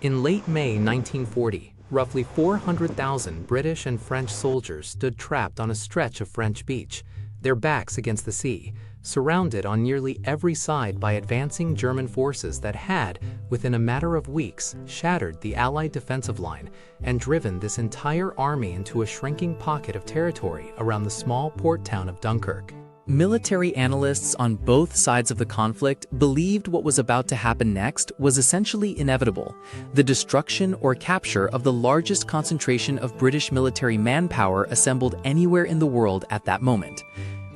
In late May 1940, roughly 400,000 British and French soldiers stood trapped on a stretch of French beach, their backs against the sea, surrounded on nearly every side by advancing German forces that had, within a matter of weeks, shattered the Allied defensive line and driven this entire army into a shrinking pocket of territory around the small port town of Dunkirk. Military analysts on both sides of the conflict believed what was about to happen next was essentially inevitable: the destruction or capture of the largest concentration of British military manpower assembled anywhere in the world at that moment.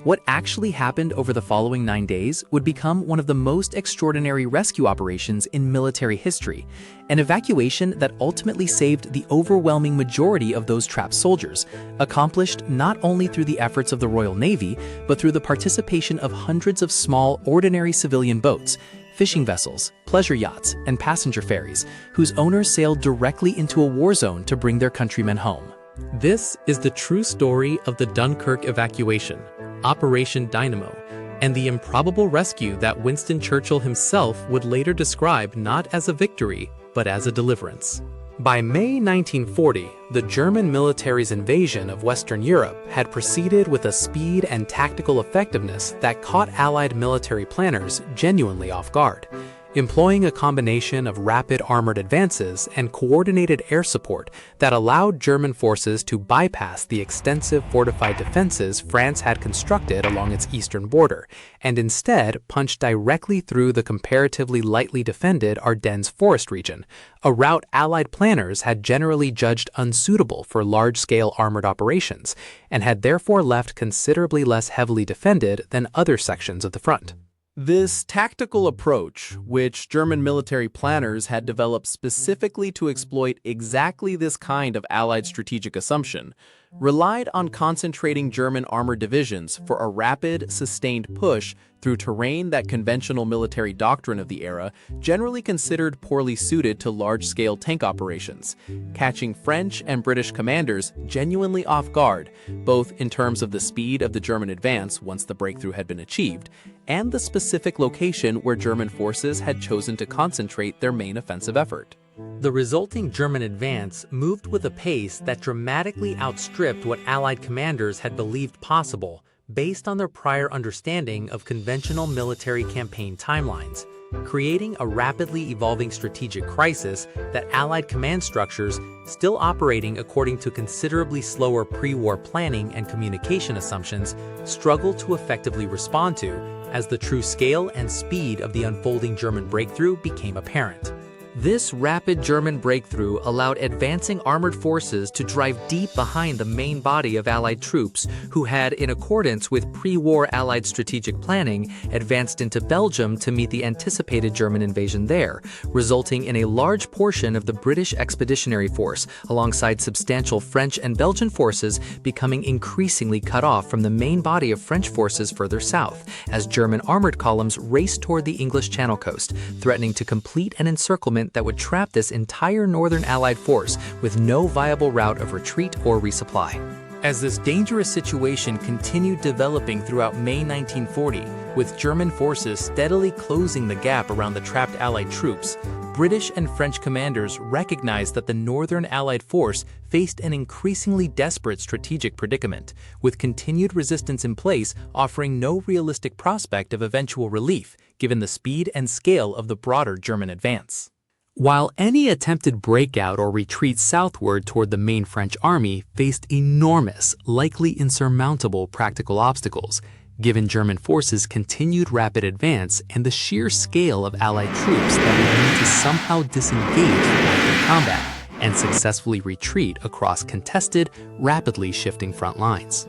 What actually happened over the following 9 days would become one of the most extraordinary rescue operations in military history, an evacuation that ultimately saved the overwhelming majority of those trapped soldiers, accomplished not only through the efforts of the Royal Navy, but through the participation of hundreds of small, ordinary civilian boats, fishing vessels, pleasure yachts, and passenger ferries, whose owners sailed directly into a war zone to bring their countrymen home. This is the true story of the Dunkirk evacuation, Operation Dynamo, and the improbable rescue that Winston Churchill himself would later describe not as a victory, but as a deliverance. By May 1940, the German military's invasion of Western Europe had proceeded with a speed and tactical effectiveness that caught Allied military planners genuinely off guard. Employing a combination of rapid armored advances and coordinated air support that allowed German forces to bypass the extensive fortified defenses France had constructed along its eastern border, and instead punch directly through the comparatively lightly defended Ardennes forest region, a route Allied planners had generally judged unsuitable for large-scale armored operations, and had therefore left considerably less heavily defended than other sections of the front. This tactical approach, which German military planners had developed specifically to exploit exactly this kind of Allied strategic assumption, relied on concentrating German armored divisions for a rapid, sustained push through terrain that conventional military doctrine of the era generally considered poorly suited to large-scale tank operations, catching French and British commanders genuinely off guard, both in terms of the speed of the German advance once the breakthrough had been achieved, and the specific location where German forces had chosen to concentrate their main offensive effort. The resulting German advance moved with a pace that dramatically outstripped what Allied commanders had believed possible based on their prior understanding of conventional military campaign timelines, creating a rapidly evolving strategic crisis that Allied command structures, still operating according to considerably slower pre-war planning and communication assumptions, struggled to effectively respond to as the true scale and speed of the unfolding German breakthrough became apparent. This rapid German breakthrough allowed advancing armored forces to drive deep behind the main body of Allied troops who had, in accordance with pre-war Allied strategic planning, advanced into Belgium to meet the anticipated German invasion there, resulting in a large portion of the British Expeditionary Force, alongside substantial French and Belgian forces, becoming increasingly cut off from the main body of French forces further south, as German armored columns raced toward the English Channel coast, threatening to complete an encirclement that would trap this entire northern Allied force with no viable route of retreat or resupply. As this dangerous situation continued developing throughout May 1940, with German forces steadily closing the gap around the trapped Allied troops, British and French commanders recognized that the northern Allied force faced an increasingly desperate strategic predicament, with continued resistance in place offering no realistic prospect of eventual relief, given the speed and scale of the broader German advance. While any attempted breakout or retreat southward toward the main French army faced enormous, likely insurmountable practical obstacles, given German forces' continued rapid advance and the sheer scale of Allied troops that would need to somehow disengage from active combat and successfully retreat across contested, rapidly shifting front lines.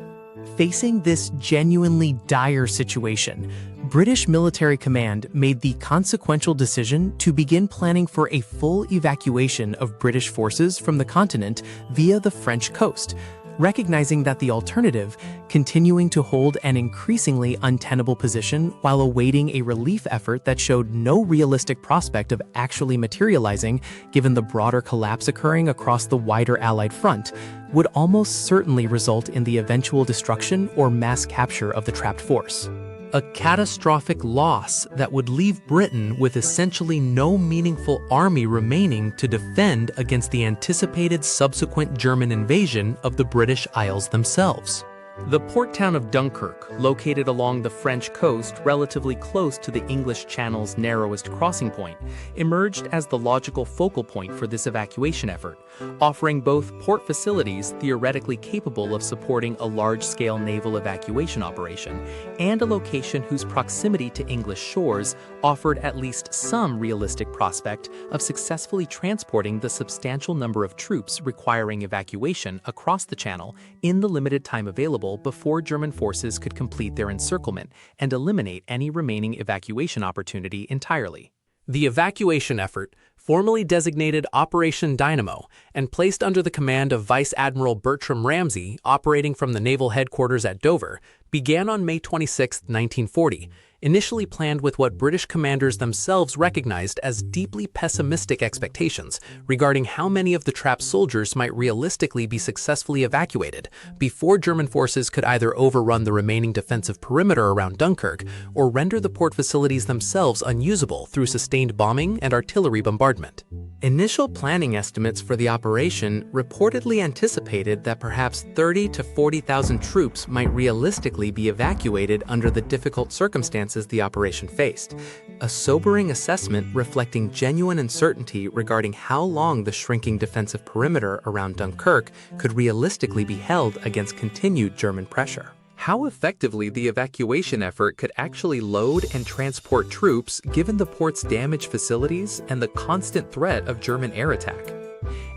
Facing this genuinely dire situation, British military command made the consequential decision to begin planning for a full evacuation of British forces from the continent via the French coast, recognizing that the alternative, continuing to hold an increasingly untenable position while awaiting a relief effort that showed no realistic prospect of actually materializing given the broader collapse occurring across the wider Allied front, would almost certainly result in the eventual destruction or mass capture of the trapped force. a catastrophic loss that would leave Britain with essentially no meaningful army remaining to defend against the anticipated subsequent German invasion of the British Isles themselves. The port town of Dunkirk, located along the French coast relatively close to the English Channel's narrowest crossing point, emerged as the logical focal point for this evacuation effort, offering both port facilities theoretically capable of supporting a large-scale naval evacuation operation and a location whose proximity to English shores offered at least some realistic prospect of successfully transporting the substantial number of troops requiring evacuation across the Channel in the limited time available before German forces could complete their encirclement and eliminate any remaining evacuation opportunity entirely. The evacuation effort, formally designated Operation Dynamo and placed under the command of Vice Admiral Bertram Ramsay, operating from the naval headquarters at Dover, began on May 26, 1940, initially planned with what British commanders themselves recognized as deeply pessimistic expectations regarding how many of the trapped soldiers might realistically be successfully evacuated before German forces could either overrun the remaining defensive perimeter around Dunkirk or render the port facilities themselves unusable through sustained bombing and artillery bombardment. Initial planning estimates for the operation reportedly anticipated that perhaps 30,000 to 40,000 troops might realistically be evacuated under the difficult circumstances the operation faced, a sobering assessment reflecting genuine uncertainty regarding how long the shrinking defensive perimeter around Dunkirk could realistically be held against continued German pressure. How effectively the evacuation effort could actually load and transport troops given the port's damaged facilities and the constant threat of German air attack,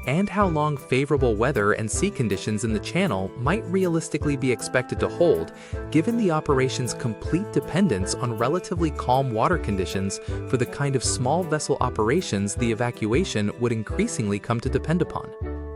and how long favorable weather and sea conditions in the Channel might realistically be expected to hold, given the operation's complete dependence on relatively calm water conditions for the kind of small vessel operations the evacuation would increasingly come to depend upon.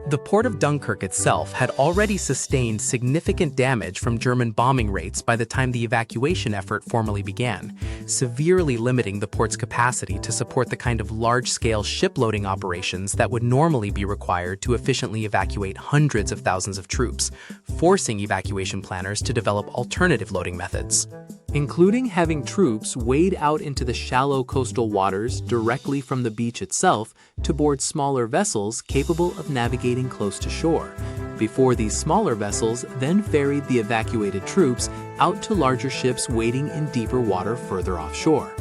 The port of Dunkirk itself had already sustained significant damage from German bombing rates by the time the evacuation effort formally began, severely limiting the port's capacity to support the kind of large-scale shiploading operations that would normally be required to efficiently evacuate hundreds of thousands of troops, forcing evacuation planners to develop alternative loading methods, including having troops wade out into the shallow coastal waters directly from the beach itself to board smaller vessels capable of navigating close to shore, before these smaller vessels then ferried the evacuated troops out to larger ships waiting in deeper water further offshore.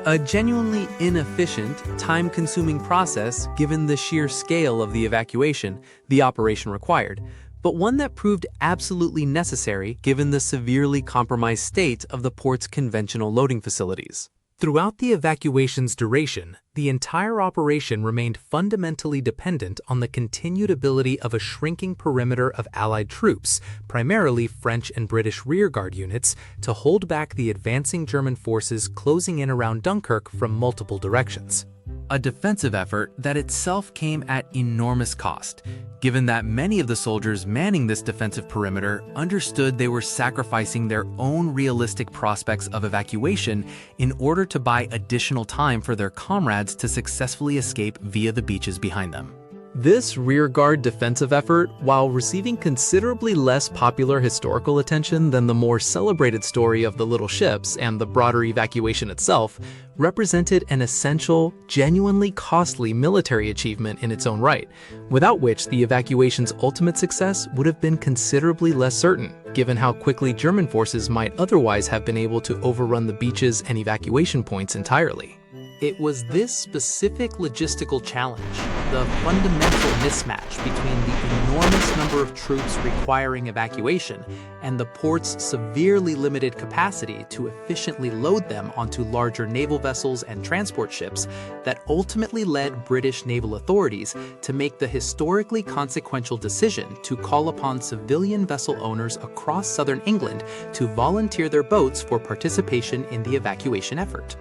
A genuinely inefficient, time-consuming process given the sheer scale of the evacuation the operation required, but one that proved absolutely necessary given the severely compromised state of the port's conventional loading facilities. Throughout the evacuation's duration, the entire operation remained fundamentally dependent on the continued ability of a shrinking perimeter of Allied troops, primarily French and British rearguard units, to hold back the advancing German forces closing in around Dunkirk from multiple directions. A defensive effort that itself came at enormous cost, given that many of the soldiers manning this defensive perimeter understood they were sacrificing their own realistic prospects of evacuation in order to buy additional time for their comrades to successfully escape via the beaches behind them. This rearguard defensive effort, while receiving considerably less popular historical attention than the more celebrated story of the little ships and the broader evacuation itself, represented an essential, genuinely costly military achievement in its own right, without which the evacuation's ultimate success would have been considerably less certain, given how quickly German forces might otherwise have been able to overrun the beaches and evacuation points entirely. It was this specific logistical challenge, the fundamental mismatch between the enormous number of troops requiring evacuation and the port's severely limited capacity to efficiently load them onto larger naval vessels and transport ships that ultimately led British naval authorities to make the historically consequential decision to call upon civilian vessel owners across southern England to volunteer their boats for participation in the evacuation effort.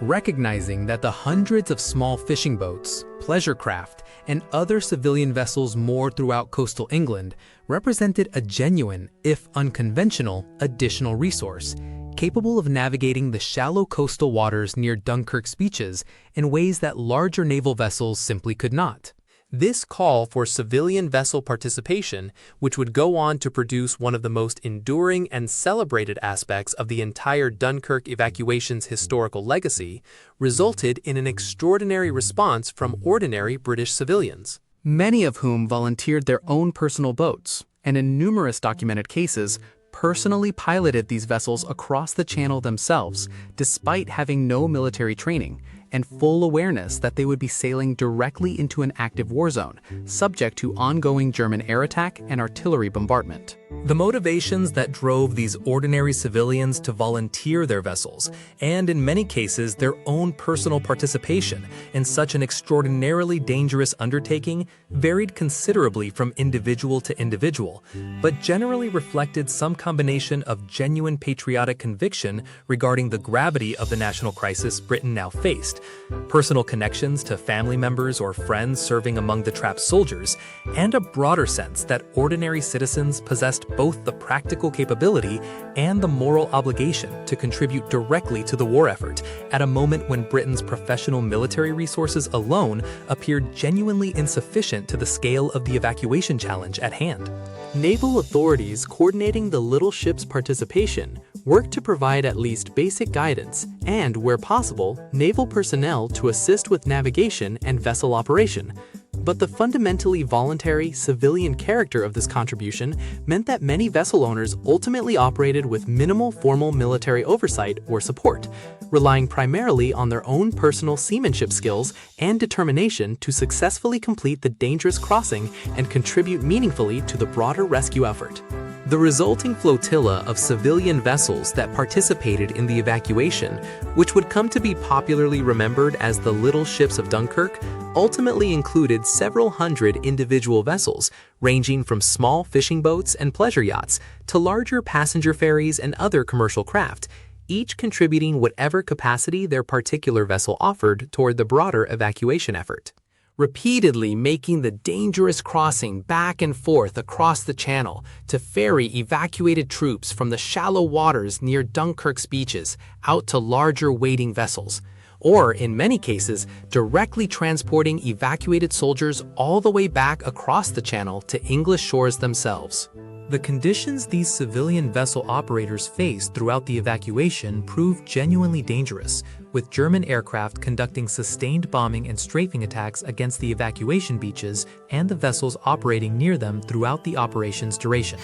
Recognizing that the hundreds of small fishing boats, pleasure craft, and other civilian vessels moored throughout coastal England represented a genuine, if unconventional, additional resource, capable of navigating the shallow coastal waters near Dunkirk's beaches in ways that larger naval vessels simply could not. This call for civilian vessel participation, which would go on to produce one of the most enduring and celebrated aspects of the entire Dunkirk evacuation's historical legacy, resulted in an extraordinary response from ordinary British civilians. Many of whom volunteered their own personal boats, and in numerous documented cases, personally piloted these vessels across the channel themselves, despite having no military training and full awareness that they would be sailing directly into an active war zone, subject to ongoing German air attack and artillery bombardment. The motivations that drove these ordinary civilians to volunteer their vessels, and in many cases their own personal participation in such an extraordinarily dangerous undertaking, varied considerably from individual to individual, but generally reflected some combination of genuine patriotic conviction regarding the gravity of the national crisis Britain now faced, personal connections to family members or friends serving among the trapped soldiers, and a broader sense that ordinary citizens possessed both the practical capability and the moral obligation to contribute directly to the war effort at a moment when Britain's professional military resources alone appeared genuinely insufficient to the scale of the evacuation challenge at hand. Naval authorities coordinating the little ship's participation worked to provide at least basic guidance and, where possible, naval personnel to assist with navigation and vessel operation. But the fundamentally voluntary, civilian character of this contribution meant that many vessel owners ultimately operated with minimal formal military oversight or support, relying primarily on their own personal seamanship skills and determination to successfully complete the dangerous crossing and contribute meaningfully to the broader rescue effort. The resulting flotilla of civilian vessels that participated in the evacuation, which would come to be popularly remembered as the Little Ships of Dunkirk, ultimately included several hundred individual vessels, ranging from small fishing boats and pleasure yachts to larger passenger ferries and other commercial craft, each contributing whatever capacity their particular vessel offered toward the broader evacuation effort. Repeatedly making the dangerous crossing back and forth across the channel to ferry evacuated troops from the shallow waters near Dunkirk's beaches out to larger waiting vessels, or in many cases, directly transporting evacuated soldiers all the way back across the channel to English shores themselves. The conditions these civilian vessel operators faced throughout the evacuation proved genuinely dangerous, with German aircraft conducting sustained bombing and strafing attacks against the evacuation beaches and the vessels operating near them throughout the operation's duration.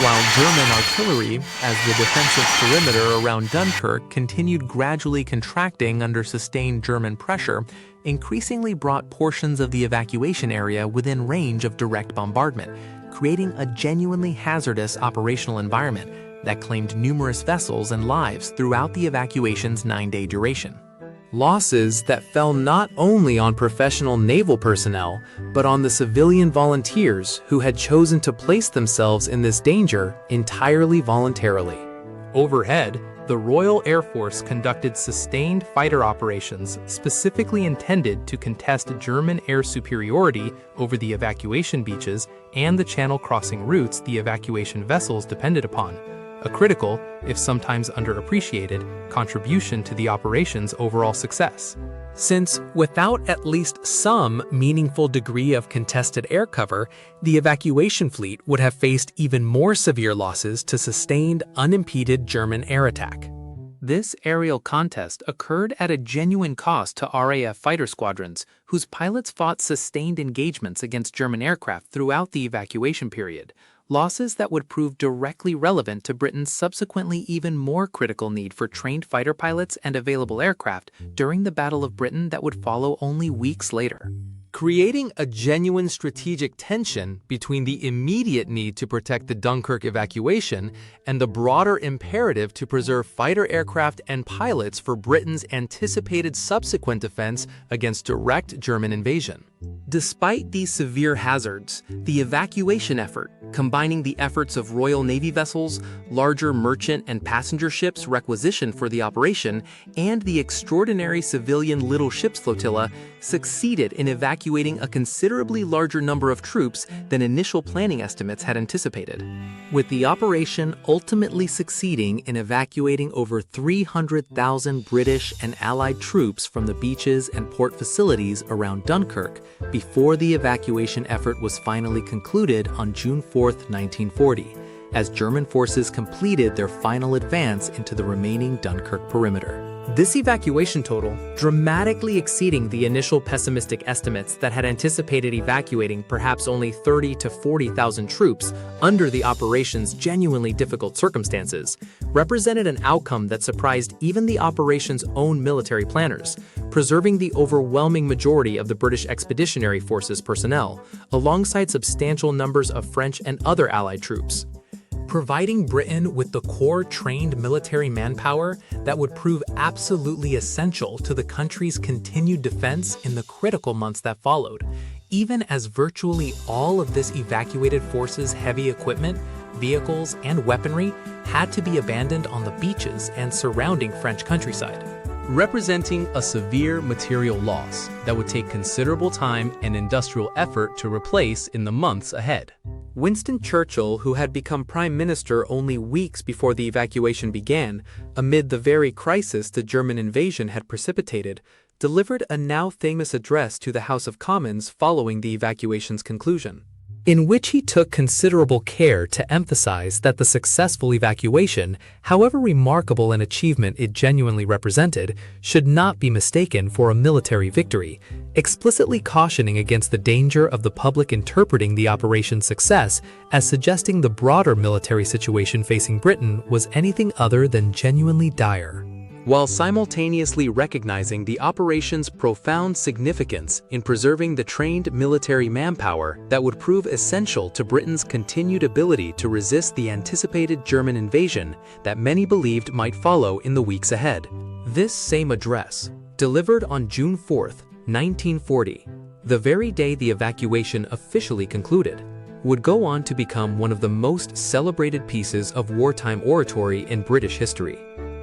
While German artillery, as the defensive perimeter around Dunkirk continued gradually contracting under sustained German pressure, increasingly brought portions of the evacuation area within range of direct bombardment, creating a genuinely hazardous operational environment that claimed numerous vessels and lives throughout the evacuation's 9-day duration. Losses that fell not only on professional naval personnel, but on the civilian volunteers who had chosen to place themselves in this danger entirely voluntarily. Overhead, the Royal Air Force conducted sustained fighter operations specifically intended to contest German air superiority over the evacuation beaches and the channel crossing routes the evacuation vessels depended upon, a critical, if sometimes underappreciated, contribution to the operation's overall success. Since, without at least some meaningful degree of contested air cover, the evacuation fleet would have faced even more severe losses to sustained, unimpeded German air attack. This aerial contest occurred at a genuine cost to RAF fighter squadrons, whose pilots fought sustained engagements against German aircraft throughout the evacuation period, losses that would prove directly relevant to Britain's subsequently even more critical need for trained fighter pilots and available aircraft during the Battle of Britain that would follow only weeks later. Creating a genuine strategic tension between the immediate need to protect the Dunkirk evacuation and the broader imperative to preserve fighter aircraft and pilots for Britain's anticipated subsequent defense against direct German invasion. Despite these severe hazards, the evacuation effort, Combining the efforts of Royal Navy vessels, larger merchant and passenger ships requisitioned for the operation, and the extraordinary civilian little ships flotilla, succeeded in evacuating a considerably larger number of troops than initial planning estimates had anticipated. With the operation ultimately succeeding in evacuating over 300,000 British and Allied troops from the beaches and port facilities around Dunkirk before the evacuation effort was finally concluded on June 4, 1940, as German forces completed their final advance into the remaining Dunkirk perimeter. This evacuation total, dramatically exceeding the initial pessimistic estimates that had anticipated evacuating perhaps only 30 to 40,000 troops under the operation's genuinely difficult circumstances, represented an outcome that surprised even the operation's own military planners, preserving the overwhelming majority of the British Expeditionary Forces personnel, alongside substantial numbers of French and other Allied troops, providing Britain with the core trained military manpower that would prove absolutely essential to the country's continued defense in the critical months that followed, even as virtually all of this evacuated force's heavy equipment, vehicles, and weaponry had to be abandoned on the beaches and surrounding French countryside, representing a severe material loss that would take considerable time and industrial effort to replace in the months ahead. Winston Churchill, who had become Prime Minister only weeks before the evacuation began, amid the very crisis the German invasion had precipitated, delivered a now famous address to the House of Commons following the evacuation's conclusion, in which he took considerable care to emphasize that the successful evacuation, however remarkable an achievement it genuinely represented, should not be mistaken for a military victory, explicitly cautioning against the danger of the public interpreting the operation's success as suggesting the broader military situation facing Britain was anything other than genuinely dire, while simultaneously recognizing the operation's profound significance in preserving the trained military manpower that would prove essential to Britain's continued ability to resist the anticipated German invasion that many believed might follow in the weeks ahead. This same address, delivered on June 4, 1940, the very day the evacuation officially concluded, would go on to become one of the most celebrated pieces of wartime oratory in British history,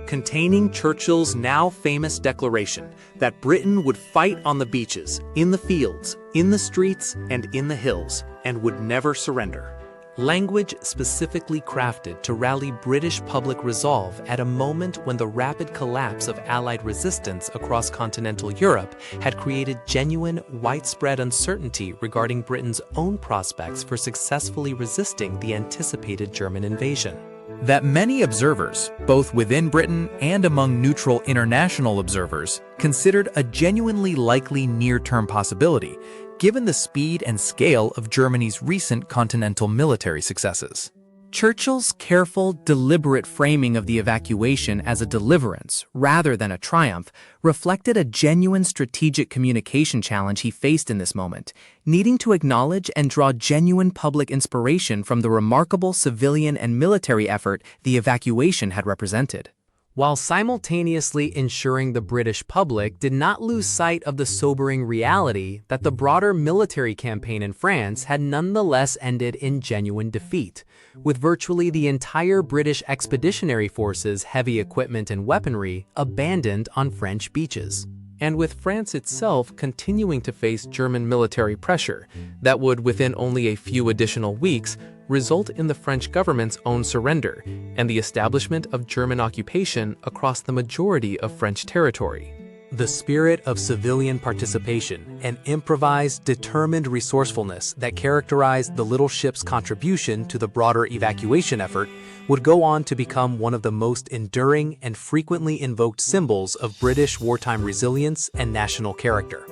containing Churchill's now famous declaration that Britain would fight on the beaches, in the fields, in the streets, and in the hills, and would never surrender. Language specifically crafted to rally British public resolve at a moment when the rapid collapse of Allied resistance across continental Europe had created genuine, widespread uncertainty regarding Britain's own prospects for successfully resisting the anticipated German invasion. That many observers, both within Britain and among neutral international observers, considered a genuinely likely near-term possibility, given the speed and scale of Germany's recent continental military successes. Churchill's careful, deliberate framing of the evacuation as a deliverance rather than a triumph reflected a genuine strategic communication challenge he faced in this moment, needing to acknowledge and draw genuine public inspiration from the remarkable civilian and military effort the evacuation had represented, while simultaneously ensuring the British public did not lose sight of the sobering reality that the broader military campaign in France had nonetheless ended in genuine defeat, with virtually the entire British Expeditionary Force's heavy equipment and weaponry abandoned on French beaches, and with France itself continuing to face German military pressure that would, within only a few additional weeks, result in the French government's own surrender and the establishment of German occupation across the majority of French territory. The spirit of civilian participation and improvised, determined resourcefulness that characterized the little ship's contribution to the broader evacuation effort would go on to become one of the most enduring and frequently invoked symbols of British wartime resilience and national character.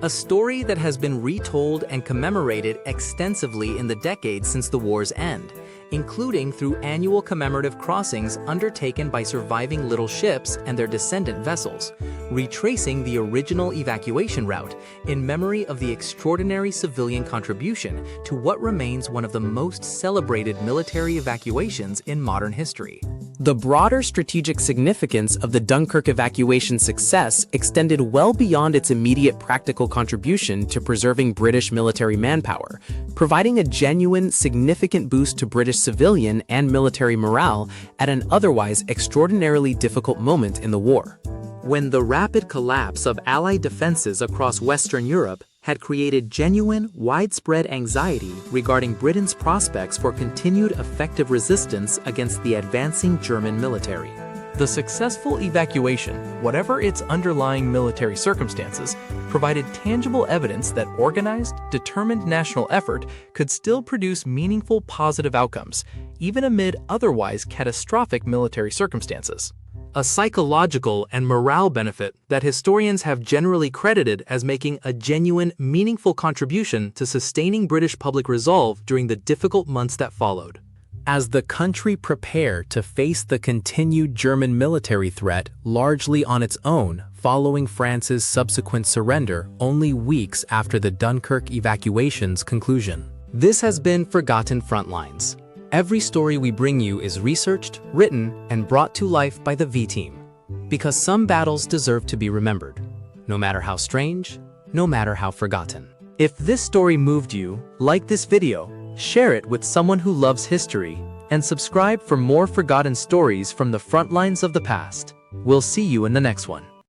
A story that has been retold and commemorated extensively in the decades since the war's end, including through annual commemorative crossings undertaken by surviving little ships and their descendant vessels, retracing the original evacuation route in memory of the extraordinary civilian contribution to what remains one of the most celebrated military evacuations in modern history. The broader strategic significance of the Dunkirk evacuation success extended well beyond its immediate practical contribution to preserving British military manpower, providing a genuine, significant boost to British civilian and military morale at an otherwise extraordinarily difficult moment in the war. When the rapid collapse of Allied defenses across Western Europe had created genuine, widespread anxiety regarding Britain's prospects for continued effective resistance against the advancing German military. The successful evacuation, whatever its underlying military circumstances, provided tangible evidence that organized, determined national effort could still produce meaningful positive outcomes, even amid otherwise catastrophic military circumstances. A psychological and morale benefit that historians have generally credited as making a genuine, meaningful contribution to sustaining British public resolve during the difficult months that followed. As the country prepared to face the continued German military threat largely on its own following France's subsequent surrender only weeks after the Dunkirk evacuation's conclusion. This has been Forgotten Frontlines. Every story we bring you is researched, written, and brought to life by the V-Team. Because some battles deserve to be remembered, no matter how strange, no matter how forgotten. If this story moved you, like this video, share it with someone who loves history, and subscribe for more forgotten stories from the front lines of the past. We'll see you in the next one.